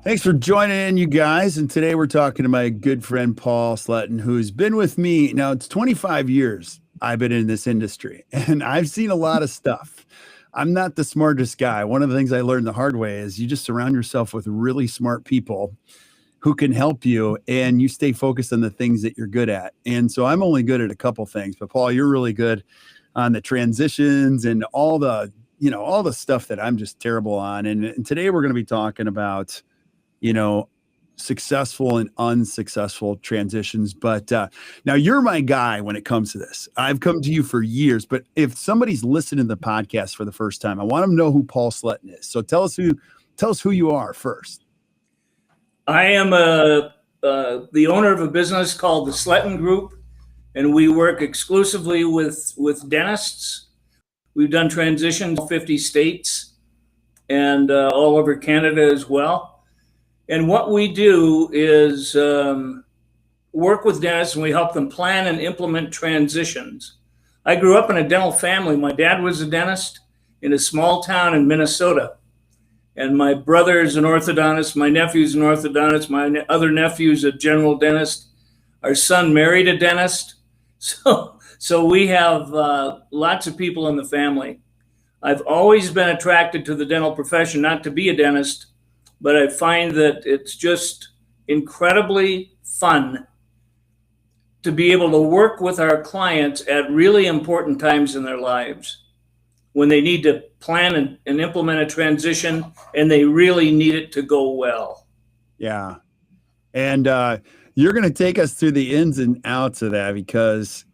Thanks for joining in, you guys. And today we're talking to my good friend, Paul Sletten, who's been with me. Now, it's 25 years I've been in this industry, and I've seen a lot of stuff. I'm not the smartest guy. One of the things I learned the hard way is you just surround yourself with really smart people who can help you, and you stay focused on the things that you're good at. And so I'm only good at a couple things, but Paul, you're really good on the transitions and all the stuff that I'm just terrible on. And today we're going to be talking about successful and unsuccessful transitions. But now you're my guy when it comes to this. I've come to you for years, but if somebody's listening to the podcast for the first time, I want them to know who Paul Sletten is. So tell us who you are first. I am the owner of a business called the Sletten Group, and we work exclusively with dentists. We've done transitions in 50 states and all over Canada as well. And what we do is work with dentists, and we help them plan and implement transitions. I grew up in a dental family. My dad was a dentist in a small town in Minnesota. And my brother is an orthodontist. My nephew's an orthodontist. My other nephew's a general dentist. Our son married a dentist. So we have lots of people in the family. I've always been attracted to the dental profession, not to be a dentist, but I find that it's just incredibly fun to be able to work with our clients at really important times in their lives when they need to plan and implement a transition and they really need it to go well. Yeah. And you're going to take us through the ins and outs of that, because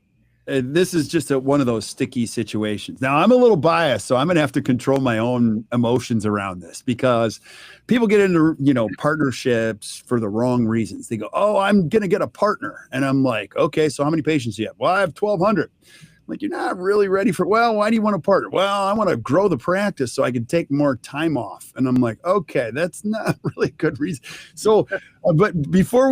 this is just one of those sticky situations. Now, I'm a little biased, so I'm going to have to control my own emotions around this, because people get into, partnerships for the wrong reasons. They go, oh, I'm going to get a partner. And I'm like, okay, so how many patients do you have? Well, I have 1,200. Like, you're not really ready for, well, why do you want a partner? Well, I want to grow the practice so I can take more time off. And I'm like, okay, that's not really a good reason. So, but before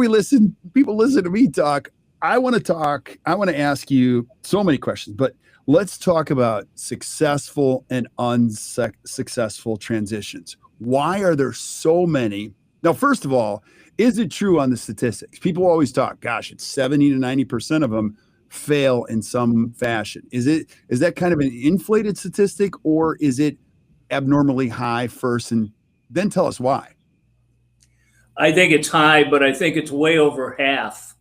people listen to me talk, I want to ask you so many questions, but let's talk about successful and unsuccessful transitions. Why are there so many? Now, first of all, is it true on the statistics? People always talk, gosh, it's 70 to 90% of them fail in some fashion. Is that kind of an inflated statistic, or is it abnormally high first, and then tell us why? I think it's high, but I think it's way over half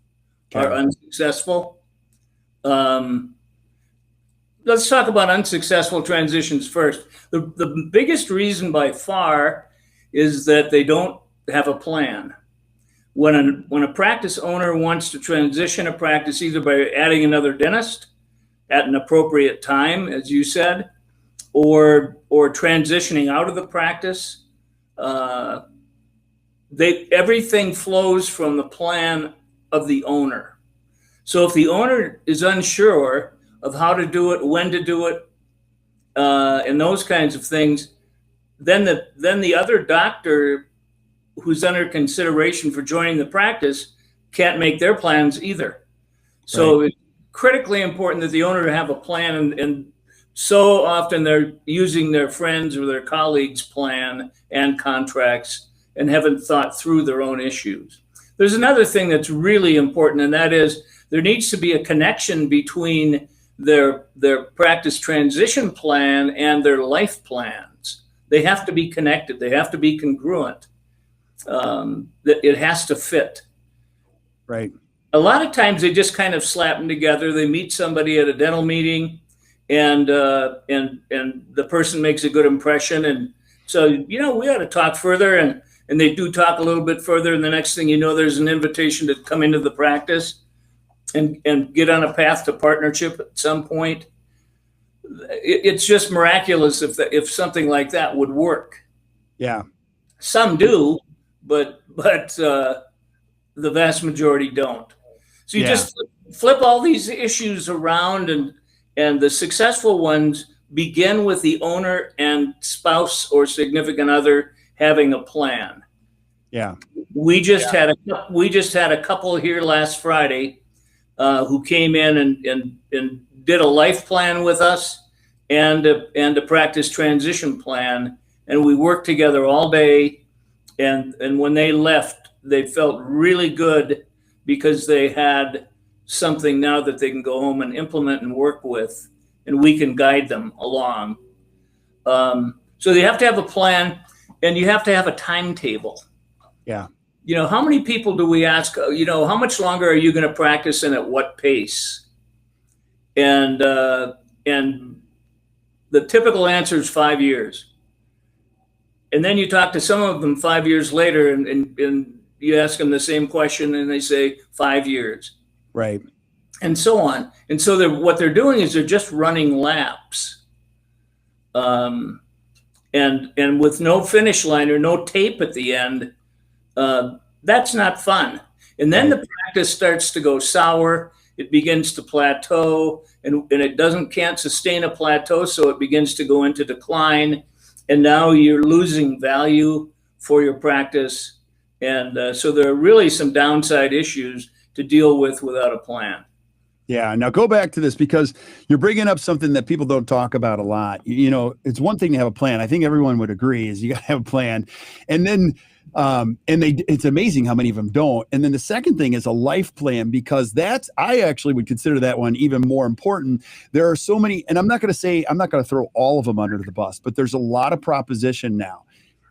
are unsuccessful. Let's talk about unsuccessful transitions first. The biggest reason by far is that they don't have a plan. When a practice owner wants to transition a practice, either by adding another dentist at an appropriate time, as you said, or transitioning out of the practice, everything flows from the plan of the owner. So if the owner is unsure of how to do it, when to do it, and those kinds of things, then the other doctor who's under consideration for joining the practice can't make their plans either. So It's critically important that the owner have a plan, and so often they're using their friends or their colleagues' plan and contracts and haven't thought through their own issues. There's another thing that's really important, and that is there needs to be a connection between their practice transition plan and their life plans. They have to be connected. They have to be congruent. That it has to fit. Right. A lot of times they just kind of slap them together. They meet somebody at a dental meeting, and the person makes a good impression, and so we ought to talk further, and they do talk a little bit further, and the next thing you know, there's an invitation to come into the practice and get on a path to partnership at some point. It's just miraculous if something like that would work. Yeah. Some do, but the vast majority don't. So you Yeah. just flip all these issues around, and the successful ones begin with the owner and spouse or significant other having a plan. Yeah. We just had a couple here last Friday who came in and did a life plan with us and a practice transition plan, and we worked together all day. And when they left, they felt really good because they had something now that they can go home and implement and work with, and we can guide them along. So you have to have a plan, and you have to have a timetable. Yeah. How many people do we ask, how much longer are you going to practice and at what pace? And the typical answer is 5 years. And then you talk to some of them 5 years later, and you ask them the same question, and they say 5 years. Right. And so on. And so what they're doing is they're just running laps. And with no finish line or no tape at the end, that's not fun. And then the practice starts to go sour. It begins to plateau, and it can't sustain a plateau, so it begins to go into decline. And now you're losing value for your practice. And so there are really some downside issues to deal with without a plan. Yeah. Now go back to this, because you're bringing up something that people don't talk about a lot. It's one thing to have a plan. I think everyone would agree is you got to have a plan. And then, it's amazing how many of them don't. And then the second thing is a life plan, because I actually would consider that one even more important. There are so many, and I'm not going to throw all of them under the bus, but there's a lot of proposition now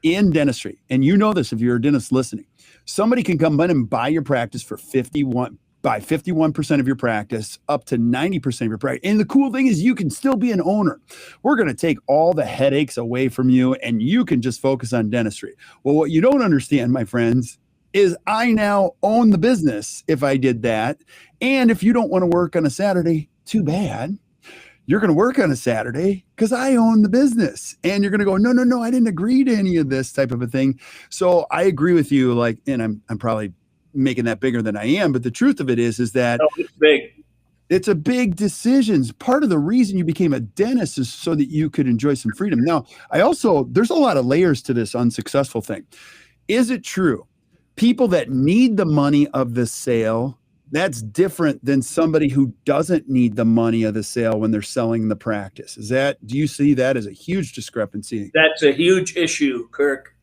in dentistry. And you know this, if you're a dentist listening, somebody can come in and buy your practice for 51% of your practice, up to 90% of your practice. And the cool thing is you can still be an owner. We're going to take all the headaches away from you, and you can just focus on dentistry. Well, what you don't understand, my friends, is I now own the business if I did that. And if you don't want to work on a Saturday, too bad. You're going to work on a Saturday because I own the business. And you're going to go, no, I didn't agree to any of this type of a thing. So I agree with you. And I'm probably making that bigger than I am, but the truth of it is that it's big. It's a big decision. Part of the reason you became a dentist is so that you could enjoy some freedom. Now, there's a lot of layers to this unsuccessful thing. Is it true? People that need the money of the sale, that's different than somebody who doesn't need the money of the sale when they're selling the practice. Do you see that as a huge discrepancy? That's a huge issue, Kirk.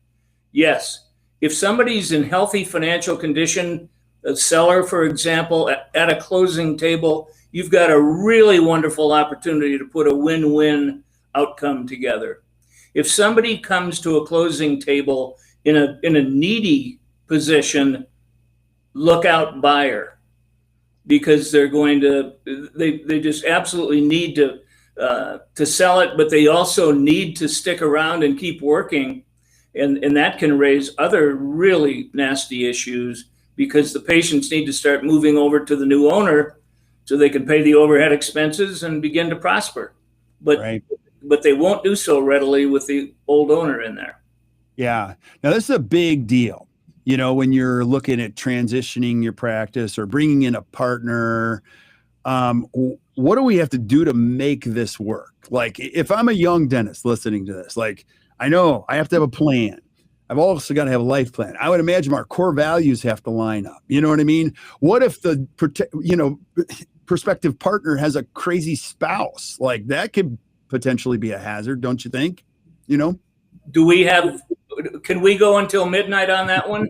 Yes. If somebody's in healthy financial condition, a seller, for example, at a closing table, you've got a really wonderful opportunity to put a win-win outcome together. If somebody comes to a closing table in a needy position, look out buyer, because they just absolutely need to sell it, but they also need to stick around and keep working. And that can raise other really nasty issues, because the patients need to start moving over to the new owner so they can pay the overhead expenses and begin to prosper. But they won't do so readily with the old owner in there. Yeah. Now, this is a big deal. When you're looking at transitioning your practice or bringing in a partner, what do we have to do to make this work? Like, if I'm a young dentist listening to this, I know I have to have a plan. I've also got to have a life plan. I would imagine our core values have to line up. You know what I mean? What if the prospective partner has a crazy spouse? That could potentially be a hazard, don't you think? Can we go until midnight on that one?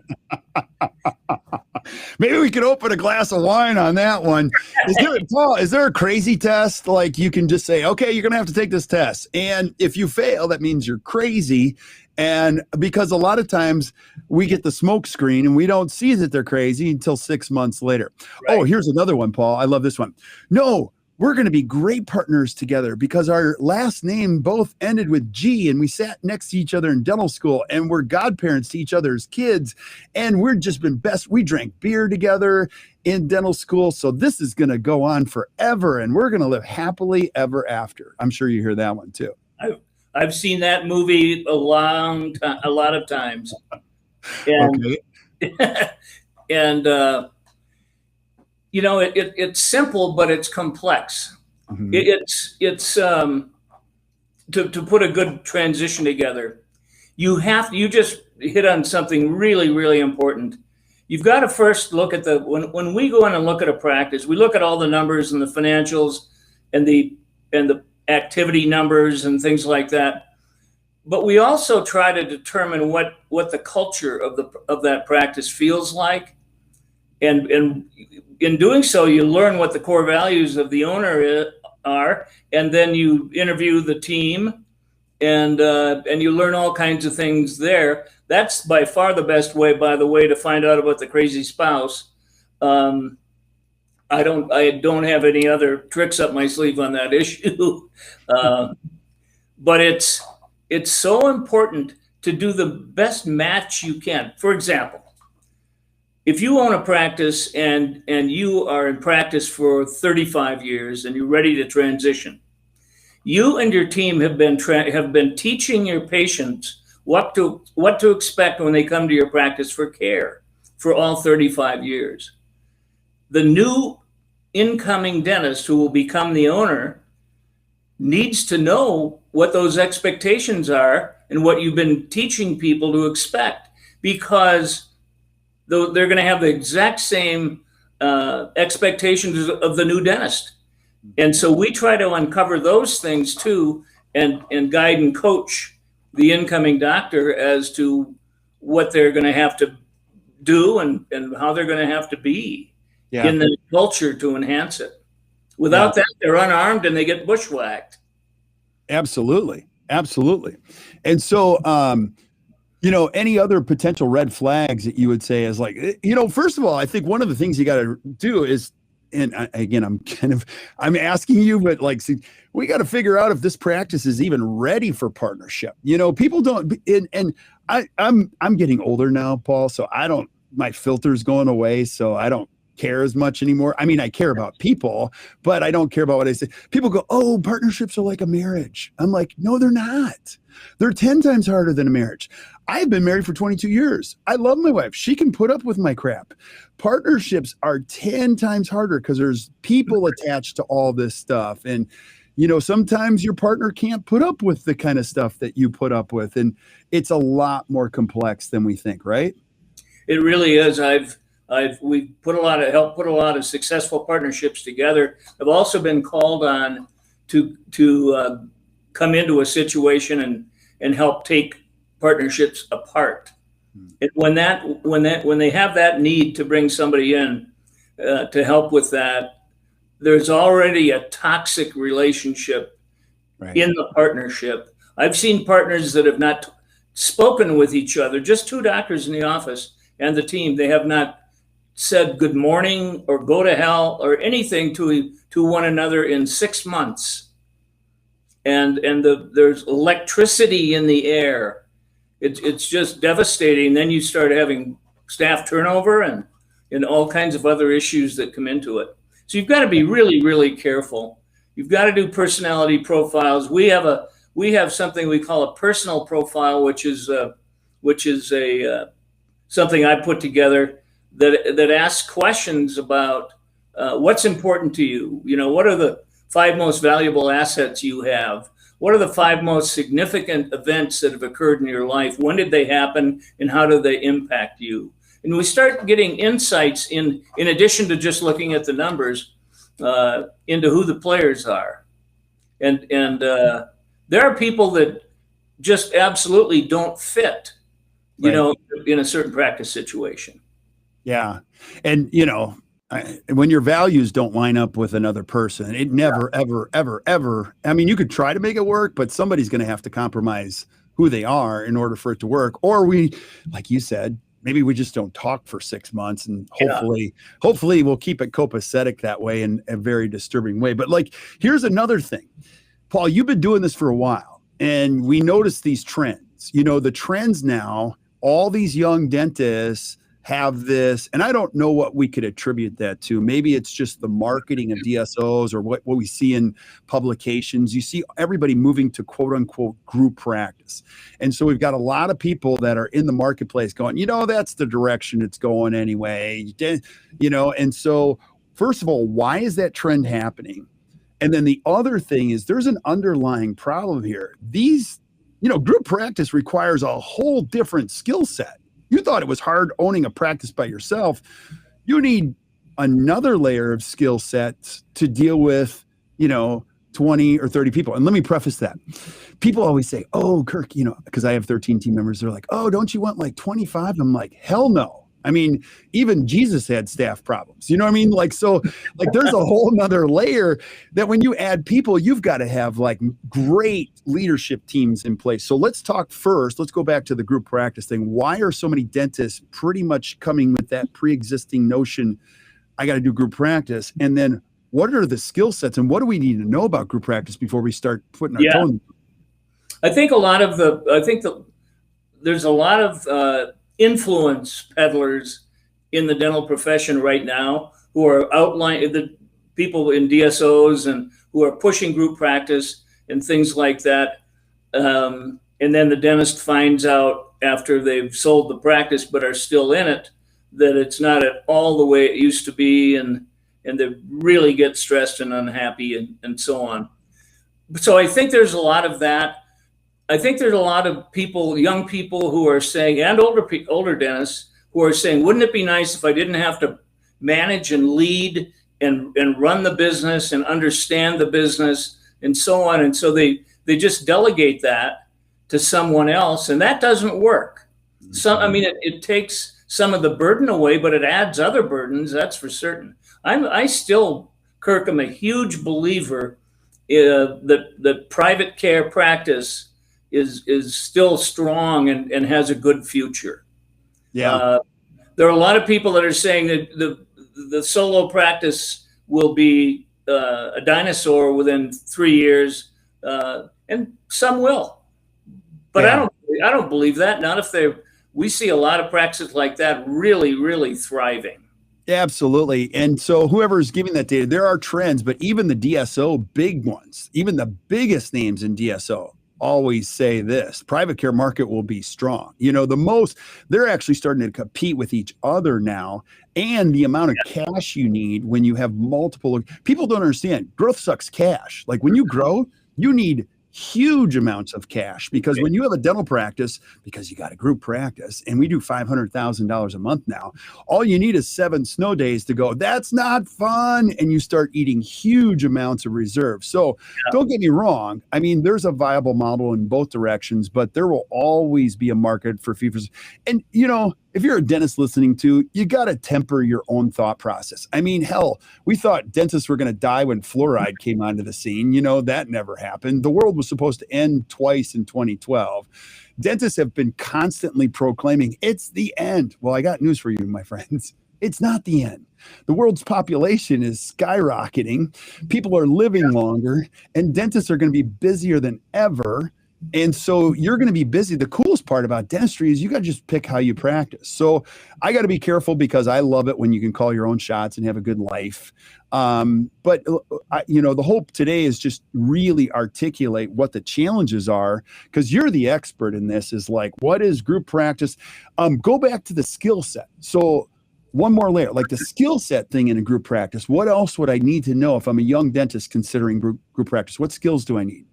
Maybe we could open a glass of wine on that one. Is there a crazy test? You can just say, okay, you're going to have to take this test. And if you fail, that means you're crazy. And because a lot of times we get the smoke screen and we don't see that they're crazy until 6 months later. Right. Oh, here's another one, Paul. I love this one. No, we're going to be great partners together because our last name both ended with G, and we sat next to each other in dental school, and we're godparents to each other's kids, and we're just been best. We drank beer together in dental school. So this is going to go on forever, and we're going to live happily ever after. I'm sure you hear that one too. I've seen that movie a lot of times, and Okay. and it's simple, but it's complex. Mhm. It's to put a good transition together. You just hit on something really, really important. You've got to first look at when we go in and look at a practice, we look at all the numbers and the financials and the activity numbers and things like that. But we also try to determine what the culture of that practice feels like. And in doing so, you learn what the core values of the owner are, and then you interview the team, and you learn all kinds of things there. That's by far the best way, by the way, to find out about the crazy spouse. Um, I don't have any other tricks up my sleeve on that issue, but it's so important to do the best match you can. For example, if you own a practice and you are in practice for 35 years and you're ready to transition, you and your team have been teaching your patients what to expect when they come to your practice for care for all 35 years. The new incoming dentist who will become the owner needs to know what those expectations are and what you've been teaching people to expect, because they're going to have the exact same expectations of the new dentist. And so we try to uncover those things too, and guide and coach the incoming doctor as to what they're going to have to do and how they're going to have to be in the culture to enhance it. Without that, they're unarmed and they get bushwhacked. Absolutely. Absolutely. And so, any other potential red flags that you would say is like, first of all, I think one of the things you got to do is, and again, I'm asking you, but like, see, we got to figure out if this practice is even ready for partnership. People don't, and I'm getting older now, Paul, so my filter's going away. So I don't care as much anymore. I mean, I care about people, but I don't care about what I say. People go, oh, partnerships are like a marriage. I'm like, no, they're not. They're 10 times harder than a marriage. I've been married for 22 years. I love my wife. She can put up with my crap. Partnerships are 10 times harder because there's people attached to all this stuff. And, sometimes your partner can't put up with the kind of stuff that you put up with. And it's a lot more complex than we think, right? It really is. We've put a lot of successful partnerships together. I've also been called on to come into a situation and help take partnerships apart. And when they have that need to bring somebody in to help with that, there's already a toxic relationship in the partnership. I've seen partners that have not spoken with each other, just two doctors in the office and the team. They have not said good morning or go to hell or anything to one another in 6 months. And there's electricity in the air. It's just devastating. Then you start having staff turnover and all kinds of other issues that come into it. So you've got to be really, really careful. You've got to do personality profiles. We have something we call a personal profile, which is something I put together that asks questions about what's important to you. What are the 5 most valuable assets you have? What are the 5 most significant events that have occurred in your life? When did they happen, and how do they impact you? And we start getting insights in addition to just looking at the numbers into who the players are. And there are people that just absolutely don't fit, in a certain practice situation. Yeah. And, when your values don't line up with another person, it never, ever, ever, ever. I mean, you could try to make it work, but somebody's going to have to compromise who they are in order for it to work. Or like you said, maybe we just don't talk for 6 months, and hopefully we'll keep it copacetic that way in a very disturbing way. But like, here's another thing, Paul, you've been doing this for a while, and we notice these trends, the trends now, all these young dentists have this, and I don't know what we could attribute that to. Maybe it's just the marketing of DSOs or what we see in publications. You see everybody moving to quote unquote group practice. And so we've got a lot of people that are in the marketplace going, that's the direction it's going anyway. And so first of all, why is that trend happening? And then the other thing is there's an underlying problem here. Group practice requires a whole different skill set. You thought it was hard owning a practice by yourself. You need another layer of skill sets to deal with, 20 or 30 people. And let me preface that. People always say, oh, Kirk, because I have 13 team members, they're like, oh, don't you want like 25? I'm like, hell no. I mean, even Jesus had staff problems. You know what I mean? There's a whole nother layer that when you add people, you've got to have like great leadership teams in place. So let's talk first. Let's go back to the group practice thing. Why are so many dentists pretty much coming with that pre-existing notion, I got to do group practice? And then what are the skill sets and what do we need to know about group practice before we start putting our tone? I think there's a lot of influence peddlers in the dental profession right now who are outlining the people in DSOs and who are pushing group practice and things like that. And then the dentist finds out after they've sold the practice but are still in it that it's not at all the way it used to be, and they really get stressed and unhappy and so on. So I think there's a lot of that. I think there's a lot of people, young people who are saying, and older dentists who are saying, wouldn't it be nice if I didn't have to manage and lead and run the business and understand the business and so on. And so they just delegate that to someone else, and that doesn't work. It takes some of the burden away, but it adds other burdens, that's for certain. I still, Kirk, I'm a huge believer that private care practice is still strong and has a good future. Yeah. There are a lot of people that are saying that the solo practice will be a dinosaur within 3 years, and some will. But I don't believe that. Not if we see a lot of practices like that really, really thriving. Absolutely. And so whoever's giving that data, there are trends, but even the DSO big ones, even the biggest names in DSO always say this: private care market will be strong. They're actually starting to compete with each other now. And the amount of cash you need when you have multiple people don't understand. Growth sucks cash. Like when you grow, you need huge amounts of cash, because when you have a dental practice, because you got a group practice, and we do $500,000 a month now, all you need is 7 snow days to go, that's not fun. And you start eating huge amounts of reserve. So don't get me wrong. I mean, there's a viable model in both directions, but there will always be a market for fee-for-service. And, if you're a dentist listening to, you got to temper your own thought process. I mean, hell, we thought dentists were going to die when fluoride came onto the scene. That never happened. The world was supposed to end twice in 2012. Dentists have been constantly proclaiming it's the end. Well, I got news for you, my friends. It's not the end. The world's population is skyrocketing. People are living longer, and dentists are going to be busier than ever. And so you're going to be busy. The coolest part about dentistry is you got to just pick how you practice. So I got to be careful, because I love it when you can call your own shots and have a good life. But the hope today is just really articulate what the challenges are, because you're the expert in this. Is like, what is group practice? Go back to the skill set. So one more layer, like the skill set thing in a group practice. What else would I need to know if I'm a young dentist considering group practice? What skills do I need?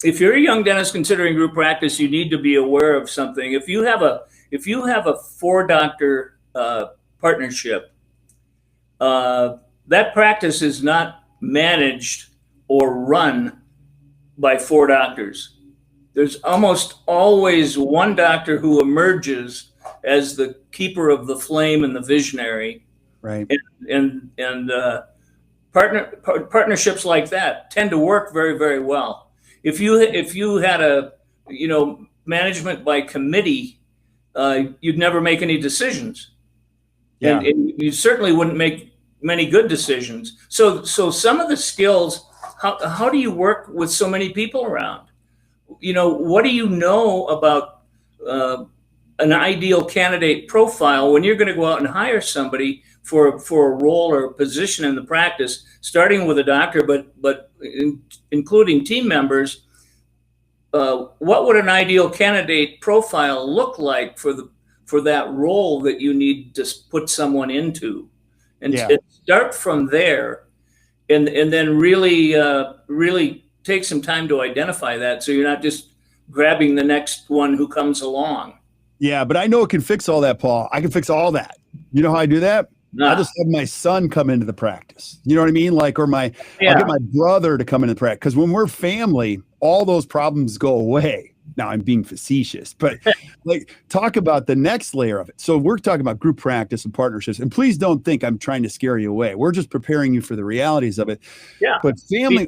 If you're a young dentist considering group practice, you need to be aware of something. If you have a 4-doctor partnership, that practice is not managed or run by 4 doctors. There's almost always one doctor who emerges as the keeper of the flame and the visionary. Right. And partnerships like that tend to work very, very well. If you had a management by committee, you'd never make any decisions, and you certainly wouldn't make many good decisions. So some of the skills, how do you work with so many people around? What do you know about an ideal candidate profile when you're going to go out and hire somebody for a role or a position in the practice, starting with a doctor, but including team members. What would an ideal candidate profile look like for that role that you need to put someone into, and start from there, and then really take some time to identify that, so you're not just grabbing the next one who comes along. Yeah, but I know it can fix all that, Paul. I can fix all that. You know how I do that? I just have my son come into the practice. You know what I mean? Like, or I'll get my brother to come into the practice. Because when we're family, all those problems go away. Now I'm being facetious, but like, talk about the next layer of it. So we're talking about group practice and partnerships. And please don't think I'm trying to scare you away. We're just preparing you for the realities of it. Yeah. But family,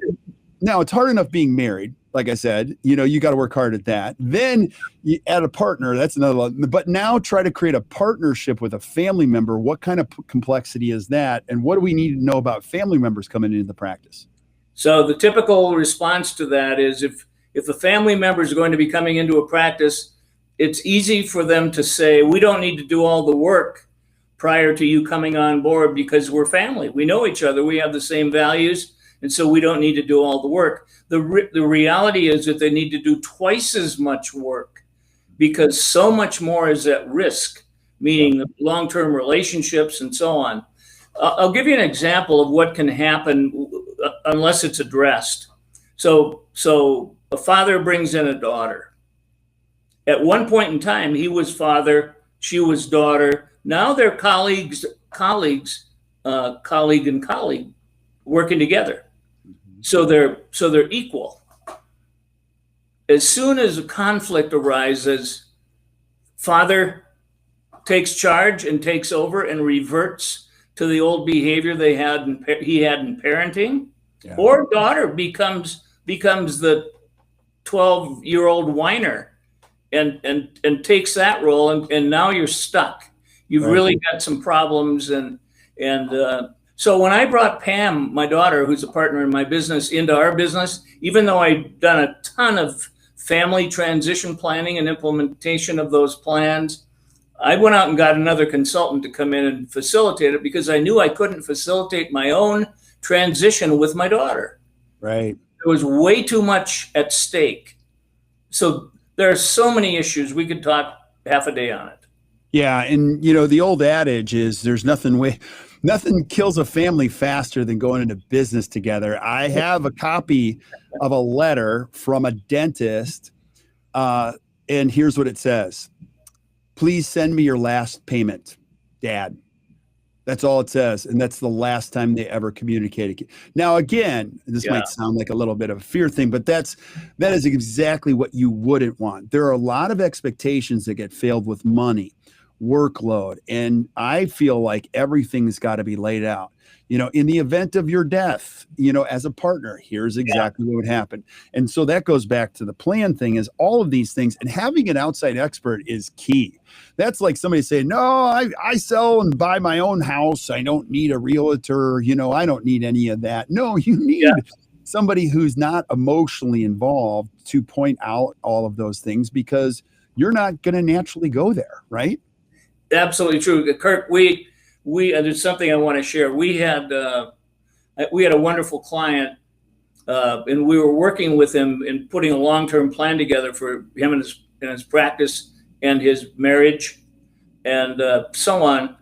now it's hard enough being married. Like I said, you got to work hard at that. Then you add a partner. That's another one. But now try to create a partnership with a family member. What kind of complexity is that? And what do we need to know about family members coming into the practice? So the typical response to that is if a family member is going to be coming into a practice, it's easy for them to say, we don't need to do all the work prior to you coming on board because we're family. We know each other. We have the same values. And so we don't need to do all the work. The reality is that they need to do twice as much work because so much more is at risk, meaning long-term relationships and so on. I'll give you an example of what can happen unless it's addressed. So a father brings in a daughter. At one point in time, he was father, she was daughter. Now they're colleague and colleague working together. So they're equal. As soon as a conflict arises, father takes charge and takes over and reverts to the old behavior he had in parenting, or daughter becomes the 12-year-old whiner and takes that role, and now you're stuck. You've really got some problems, and so when I brought Pam, my daughter, who's a partner in my business, into our business, even though I'd done a ton of family transition planning and implementation of those plans, I went out and got another consultant to come in and facilitate it because I knew I couldn't facilitate my own transition with my daughter. Right. There was way too much at stake. So there are so many issues. We could talk half a day on it. Yeah. And, the old adage is there's nothing kills a family faster than going into business together. I have a copy of a letter from a dentist, and here's what it says. Please send me your last payment, Dad. That's all it says. And that's the last time they ever communicated. Now, again, this might sound like a little bit of a fear thing, but that is exactly what you wouldn't want. There are a lot of expectations that get failed with money, workload, and I feel like everything's got to be laid out. In the event of your death, as a partner, here's exactly what would happen. And so that goes back to the plan thing, is all of these things, and having an outside expert is key. That's like somebody saying, no, I sell and buy my own house. I don't need a realtor. I don't need any of that. No, you need somebody who's not emotionally involved to point out all of those things, because you're not going to naturally go there, right? Absolutely true. Kirk, there's something I want to share. We had a wonderful client, and we were working with him in putting a long-term plan together for him and his practice and his marriage and so on.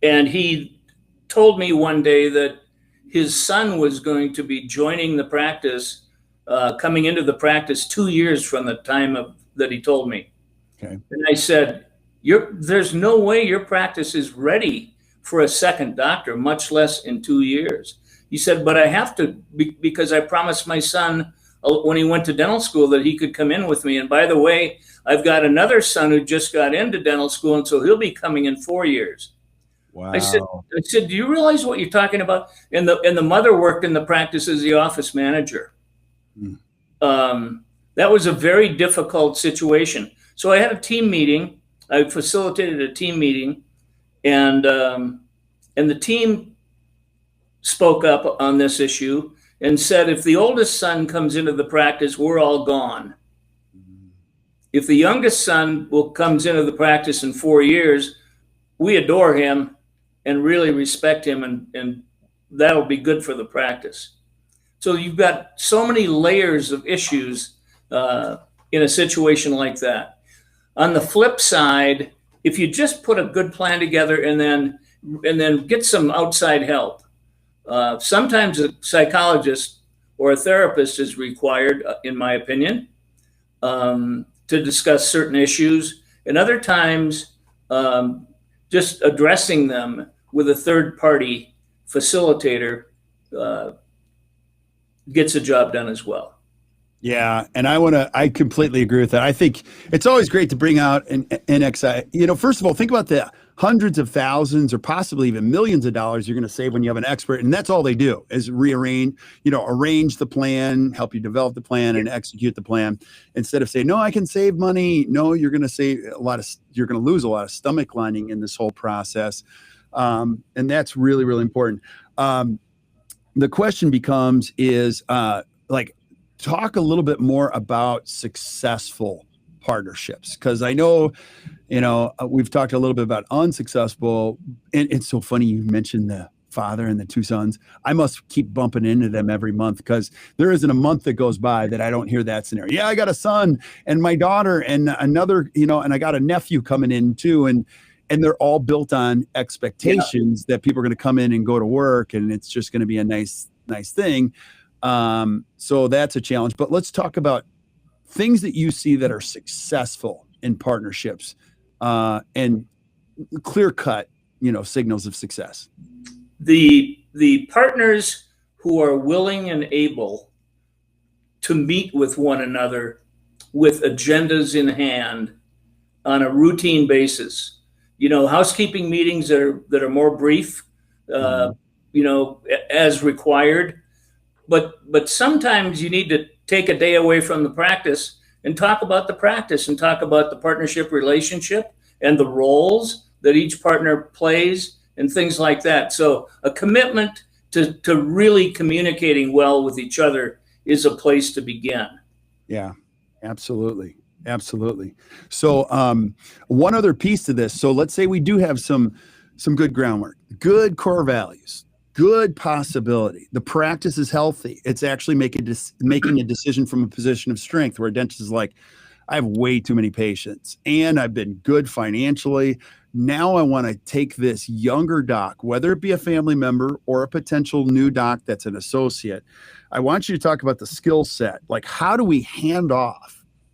And he told me one day that his son was going to be joining the practice, coming into the practice 2 years from the time that he told me. Okay. And I said, there's no way your practice is ready for a second doctor, much less in 2 years. He said, but I have to, because I promised my son when he went to dental school that he could come in with me. And by the way, I've got another son who just got into dental school, and so he'll be coming in 4 years. Wow. I said, do you realize what you're talking about? And the mother worked in the practice as the office manager. That was a very difficult situation. So I had a team meeting. I facilitated a team meeting, and the team spoke up on this issue and said, if the oldest son comes into the practice, we're all gone. If the youngest son comes into the practice in 4 years, we adore him and really respect him, and that'll be good for the practice. So you've got so many layers of issues in a situation like that. On the flip side, if you just put a good plan together and then get some outside help, sometimes a psychologist or a therapist is required, in my opinion, to discuss certain issues, and other times just addressing them with a third party facilitator gets the job done as well. Yeah, and I completely agree with that. I think it's always great to bring out an NXI. First of all, think about the hundreds of thousands or possibly even millions of dollars you're going to save when you have an expert, and that's all they do is arrange the plan, help you develop the plan and execute the plan, instead of saying, no, I can save money. No, you're going to you're going to lose a lot of stomach lining in this whole process. And that's really, really important. The question becomes talk a little bit more about successful partnerships, because I know, we've talked a little bit about unsuccessful, and it's so funny you mentioned the father and the two sons. I must keep bumping into them every month, because there isn't a month that goes by that I don't hear that scenario. Yeah, I got a son and my daughter and another, and I got a nephew coming in too, and they're all built on expectations that people are going to come in and go to work, and it's just going to be a nice thing. So that's a challenge, but let's talk about things that you see that are successful in partnerships, and clear cut, signals of success. The partners who are willing and able to meet with one another with agendas in hand on a routine basis, housekeeping meetings that are more brief, as required. But sometimes you need to take a day away from the practice and talk about the practice and talk about the partnership relationship and the roles that each partner plays and things like that. So a commitment to really communicating well with each other is a place to begin. Yeah, absolutely. Absolutely. So one other piece to this. So let's say we do have some good groundwork, good core values, good possibility. The practice is healthy. It's actually making a decision from a position of strength, where a dentist is like, I have way too many patients and I've been good financially. Now I want to take this younger doc, whether it be a family member or a potential new doc that's an associate. I want you to talk about the skill set. Like, how do we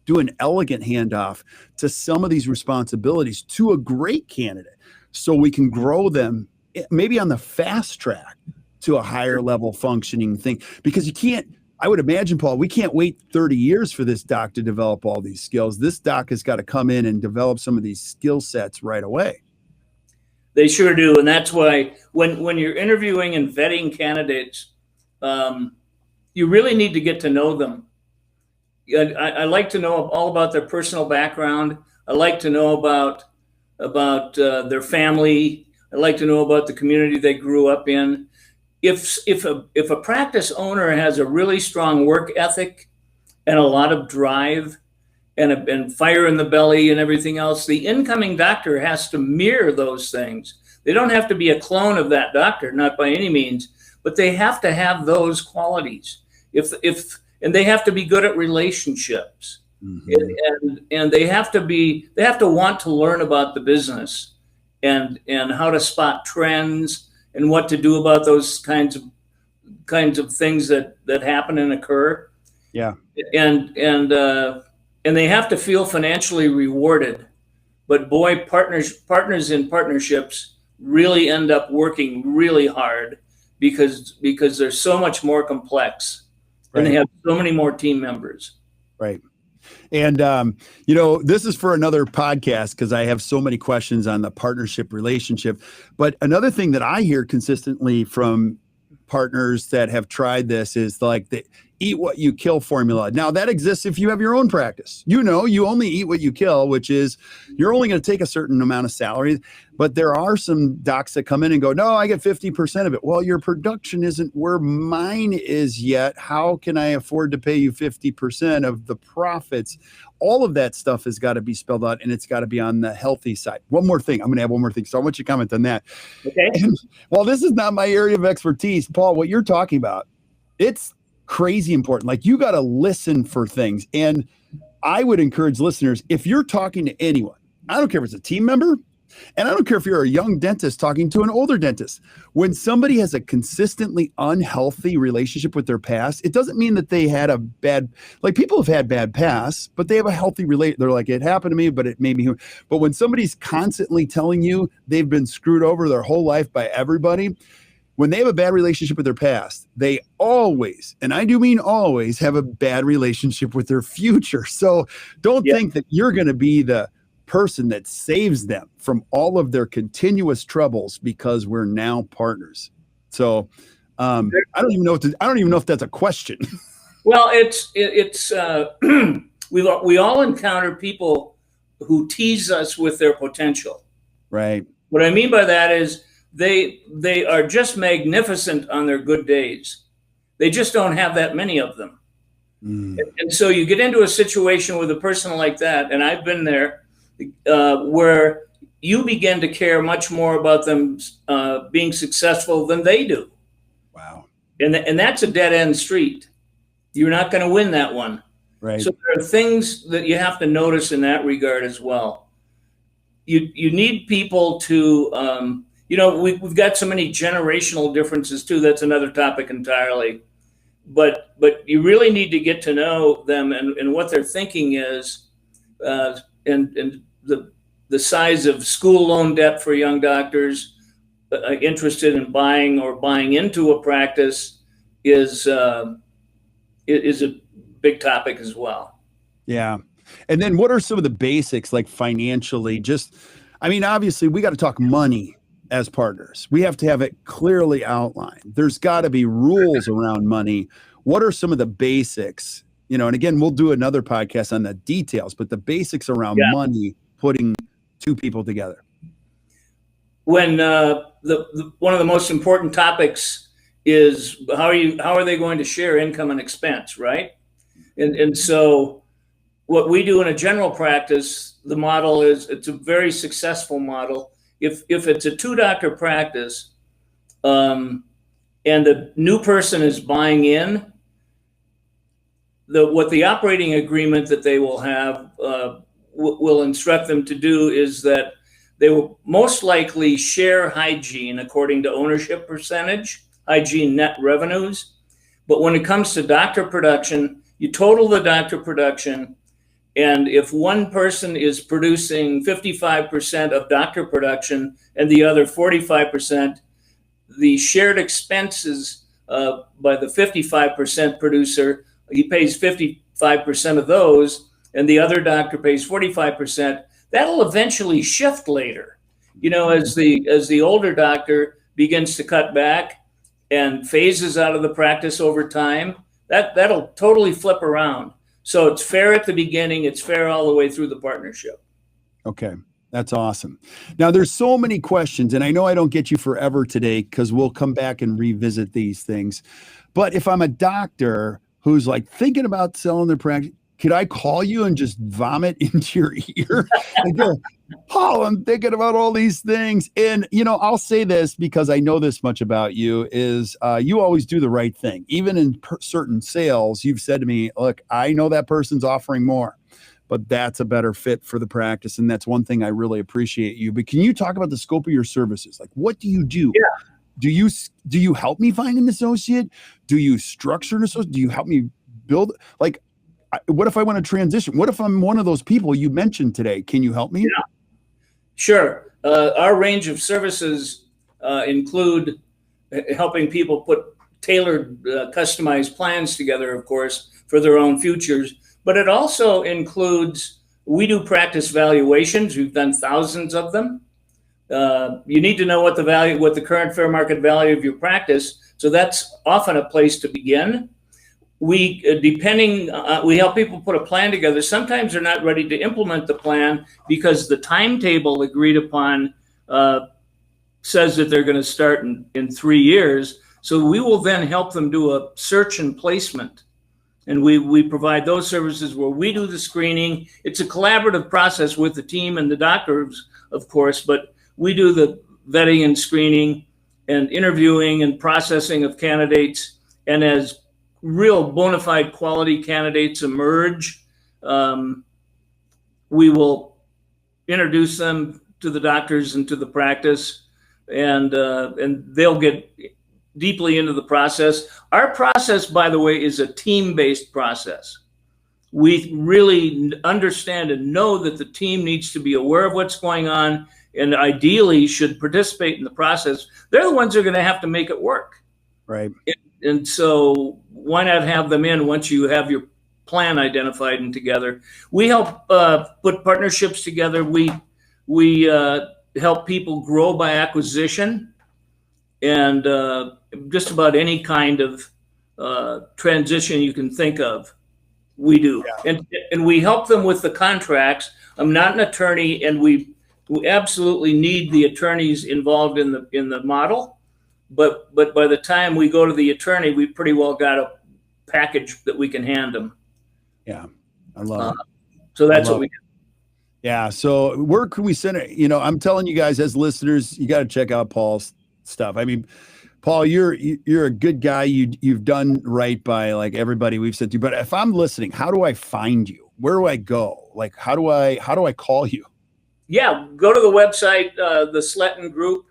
do an elegant handoff to some of these responsibilities to a great candidate, so we can grow them maybe on the fast track to a higher level functioning thing? Because I would imagine, Paul, we can't wait 30 years for this doc to develop all these skills. This doc has got to come in and develop some of these skill sets right away. They sure do. And that's why when you're interviewing and vetting candidates, you really need to get to know them. I like to know all about their personal background. I like to know about their family. I like to know about the community they grew up in. If a practice owner has a really strong work ethic and a lot of drive and fire in the belly and everything else, the incoming doctor has to mirror those things. They don't have to be a clone of that doctor, not by any means, but they have to have those qualities. And they have to be good at relationships, and they have to want to learn about the business and how to spot trends and what to do about those kinds of things that happen and occur. Yeah. And they have to feel financially rewarded. But boy, partners in partnerships really end up working really hard because they're so much more complex. Right. And they have so many more team members. Right. And, this is for another podcast, because I have so many questions on the partnership relationship. But another thing that I hear consistently from partners that have tried this is like, eat what you kill formula. Now that exists if you have your own practice. You only eat what you kill, which is you're only going to take a certain amount of salary. But there are some docs that come in and go, no, I get 50% of it. Well, your production isn't where mine is yet. How can I afford to pay you 50% of the profits? All of that stuff has got to be spelled out, and it's got to be on the healthy side. One more thing. I'm going to add one more thing. So I want you to comment on that. Okay. And while this is not my area of expertise, Paul, what you're talking about, it's crazy important. Like, you got to listen for things. And I would encourage listeners, if you're talking to anyone, I don't care if it's a team member, and I don't care if you're a young dentist talking to an older dentist, when somebody has a consistently unhealthy relationship with their past, it doesn't mean that they had a bad, like, people have had bad past, but they have a healthy they're like, it happened to me, but it made me. But when somebody's constantly telling you they've been screwed over their whole life by everybody, when they have a bad relationship with their past, they always, and I do mean always, have a bad relationship with their future. So don't think that you're going to be the person that saves them from all of their continuous troubles because we're now partners. So I don't even know if that's a question. Well, it's we all encounter people who tease us with their potential. Right. What I mean by that is they are just magnificent on their good days. They just don't have that many of them. And so you get into a situation with a person like that, and I've been there, where you begin to care much more about them being successful than they do. Wow. And that's a dead end street. You're not going to win that one. Right. So there are things that you have to notice in that regard as well. You need people to, we've got so many generational differences too. That's another topic entirely. But you really need to get to know them and what their thinking is, and the size of school loan debt for young doctors interested in buying into a practice is a big topic as well. Yeah. And then what are some of the basics, like financially? Obviously we got to talk money as partners. We have to have it clearly outlined. There's got to be rules around money. What are some of the basics? And again, we'll do another podcast on the details, but the basics around money, putting two people together. When one of the most important topics is how are they going to share income and expense, right? And so what we do in a general practice, the model is, it's a very successful model. If it's a 2-doctor practice, and the new person is buying in, what the operating agreement that they will have will instruct them to do is that they will most likely share hygiene according to ownership percentage, hygiene net revenues. But when it comes to doctor production, you total the doctor production. And if one person is producing 55% of doctor production and the other 45%, the shared expenses by the 55% producer, he pays 55% of those, and the other doctor pays 45%. That'll eventually shift later. As the older doctor begins to cut back and phases out of the practice over time, that'll totally flip around. So it's fair at the beginning. It's fair all the way through the partnership. Okay. That's awesome. Now there's so many questions, and I know I don't get you forever today because we'll come back and revisit these things. But if I'm a doctor who's like thinking about selling their practice, could I call you and just vomit into your ear and go, Paul, I'm thinking about all these things. And, I'll say this because I know this much about you is you always do the right thing. Even in certain sales, you've said to me, look, I know that person's offering more, but that's a better fit for the practice. And that's one thing I really appreciate you. But can you talk about the scope of your services? Like, what do you do? Yeah. Do you help me find an associate? Do you structure an associate? Do you help me build? Like, what if I want to transition? What if I'm one of those people you mentioned today? Can you help me? Yeah, sure. Our range of services include helping people put tailored, customized plans together, of course, for their own futures. But it also includes, we do practice valuations. We've done thousands of them. You need to know what the current fair market value of your practice. So that's often a place to begin. we we help people put a plan together. Sometimes they're not ready to implement the plan because the timetable agreed upon says that they're going to start in 3 years. So we will then help them do a search and placement. And we provide those services where we do the screening. It's a collaborative process with the team and the doctors, of course, but we do the vetting and screening and interviewing and processing of candidates. And as real bona fide quality candidates emerge, we will introduce them to the doctors and to the practice, and they'll get deeply into the process. Our process, by the way, is a team-based process. We really understand and know that the team needs to be aware of what's going on and ideally should participate in the process. They're the ones who are going to have to make it work. Right. And so why not have them in once you have your plan identified and together? We help put partnerships together. We help people grow by acquisition, and just about any kind of transition you can think of, we do. Yeah. And we help them with the contracts. I'm not an attorney, and we absolutely need the attorneys involved in the model. But by the time we go to the attorney, we pretty well got a package that we can hand them. Yeah, I love it. So that's what we do. Yeah. So where can we send it? You know, I'm telling you guys as listeners, you got to check out Paul's stuff. I mean, Paul, you're a good guy. You've done right by like everybody we've sent to. But if I'm listening, how do I find you? Where do I go? Like, how do I call you? Yeah, go to the website, the Sletten Group,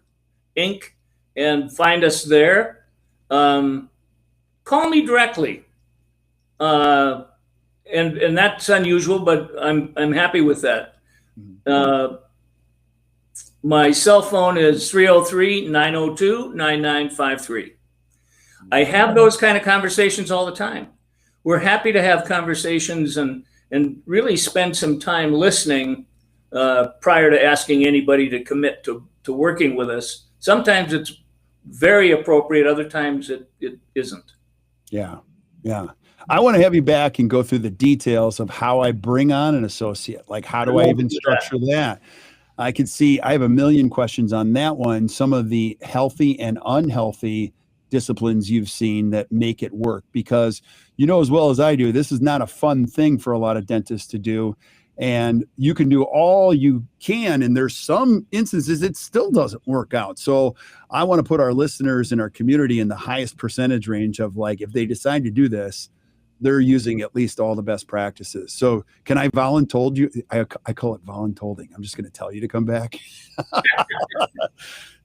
Inc., and find us there. Call me directly. And that's unusual, but I'm happy with that. My cell phone is 303-902-9953. I have those kind of conversations all the time. We're happy to have conversations and really spend some time listening prior to asking anybody to commit to working with us. Sometimes it's very appropriate. Other times it isn't. Yeah. Yeah. I want to have you back and go through the details of how I bring on an associate. Like, how do I even structure that? I can see I have a million questions on that one. Some of the healthy and unhealthy disciplines you've seen that make it work, because you know as well as I do, this is not a fun thing for a lot of dentists to do. And you can do all you can, and there's some instances it still doesn't work out. So I want to put our listeners in our community in the highest percentage range of, like, if they decide to do this, they're using at least all the best practices. So can I voluntold you? I call it voluntolding. I'm just going to tell you to come back.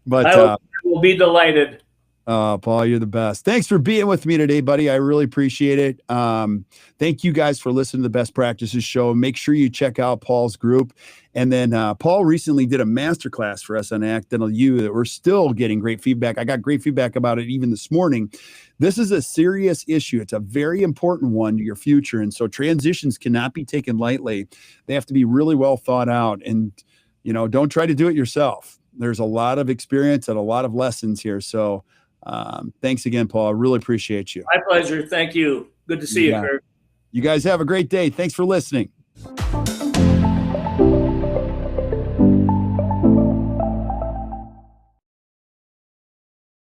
But I will be delighted. Paul, you're the best. Thanks for being with me today, buddy. I really appreciate it. Thank you guys for listening to the Best Practices Show. Make sure you check out Paul's group. And then Paul recently did a masterclass for us on Accidental U that we're still getting great feedback. I got great feedback about it even this morning. This is a serious issue. It's a very important one to your future. And so transitions cannot be taken lightly. They have to be really well thought out. And, you know, don't try to do it yourself. There's a lot of experience and a lot of lessons here. So thanks again, Paul. I really appreciate you. My pleasure. Thank you. Good to see you, Kirk. You guys have a great day. Thanks for listening.